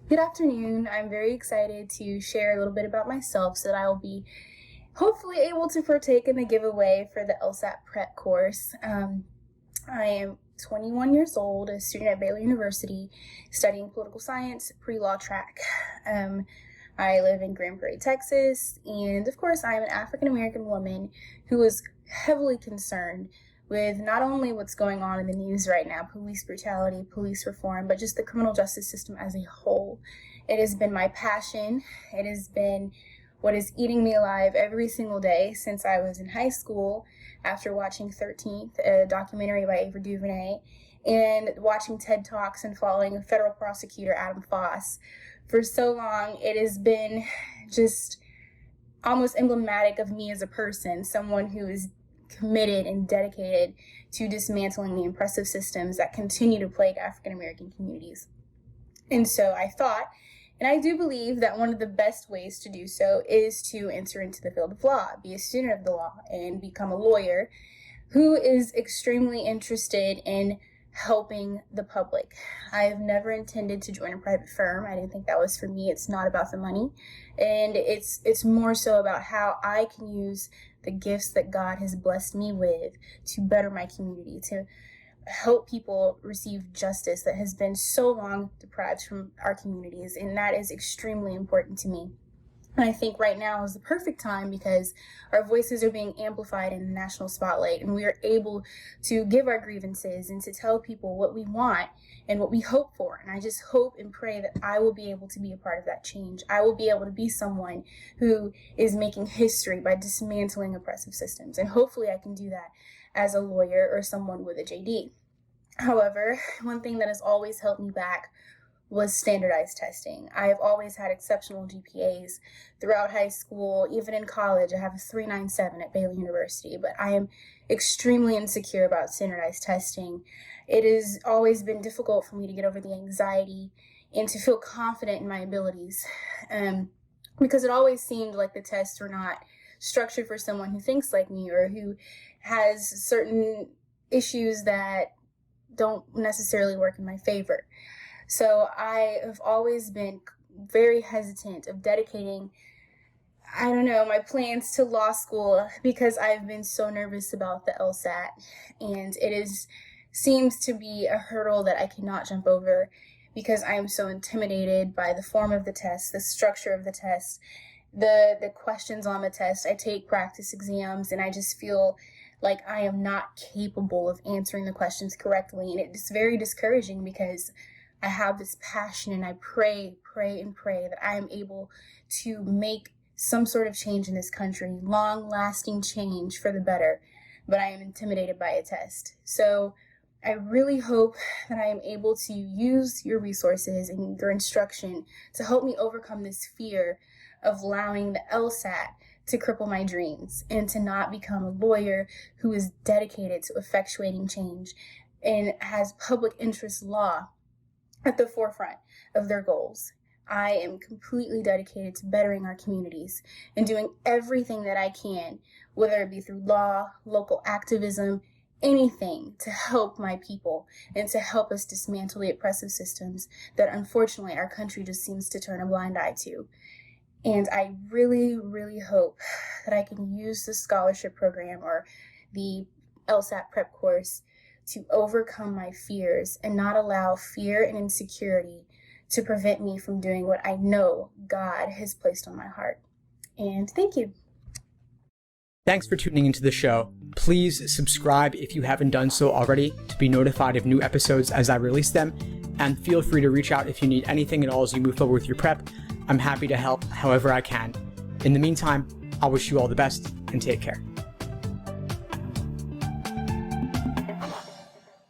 Good afternoon. I'm very excited to share a little bit about myself so that I will be hopefully able to partake in the giveaway for the LSAT prep course. I am 21 years old, a student at Baylor University, studying political science, pre-law track. I live in Grand Prairie, Texas, and of course I am an African-American woman who is heavily concerned with not only what's going on in the news right now, police brutality, police reform, but just the criminal justice system as a whole. It has been my passion. It has been what is eating me alive every single day since I was in high school after watching 13th, a documentary by Ava DuVernay, and watching TED Talks and following federal prosecutor Adam Foss. For so long, it has been just almost emblematic of me as a person, someone who is committed and dedicated to dismantling the oppressive systems that continue to plague African American communities. And so I thought, and I do believe that one of the best ways to do so is to enter into the field of law, be a student of the law, and become a lawyer who is extremely interested in helping the public. I have never intended to join a private firm. I didn't think that was for me. It's not about the money. And it's more so about how I can use the gifts that God has blessed me with to better my community, to help people receive justice that has been so long deprived from our communities. And that is extremely important to me. And I think right now is the perfect time because our voices are being amplified in the national spotlight, and we are able to give our grievances and to tell people what we want and what we hope for. And I just hope and pray that I will be able to be a part of that change. I will be able to be someone who is making history by dismantling oppressive systems. And hopefully I can do that as a lawyer or someone with a JD. However, one thing that has always held me back was standardized testing. I have always had exceptional GPAs throughout high school, even in college. I have a 3.97 at Baylor University, but I am extremely insecure about standardized testing. It has always been difficult for me to get over the anxiety and to feel confident in my abilities, because it always seemed like the tests were not structured for someone who thinks like me or who has certain issues that don't necessarily work in my favor. So I have always been very hesitant of dedicating, my plans to law school because I've been so nervous about the LSAT, and seems to be a hurdle that I cannot jump over because I am so intimidated by the form of the test, the structure of the test, the questions on the test. I take practice exams and I just feel like I am not capable of answering the questions correctly, and it's very discouraging because I have this passion and I pray that I am able to make some sort of change in this country, long-lasting change for the better, but I am intimidated by a test. So I really hope that I am able to use your resources and your instruction to help me overcome this fear of allowing the LSAT to cripple my dreams and to not become a lawyer who is dedicated to effectuating change and has public interest law at the forefront of their goals. I am completely dedicated to bettering our communities and doing everything that I can, whether it be through law, local activism, anything to help my people and to help us dismantle the oppressive systems that unfortunately our country just seems to turn a blind eye to. And I really, really hope that I can use the scholarship program or the LSAT prep course to overcome my fears and not allow fear and insecurity to prevent me from doing what I know God has placed on my heart. And thank you. Thanks for tuning into the show. Please subscribe if you haven't done so already to be notified of new episodes as I release them. And feel free to reach out if you need anything at all as you move forward with your prep. I'm happy to help however I can. In the meantime, I wish you all the best and take care.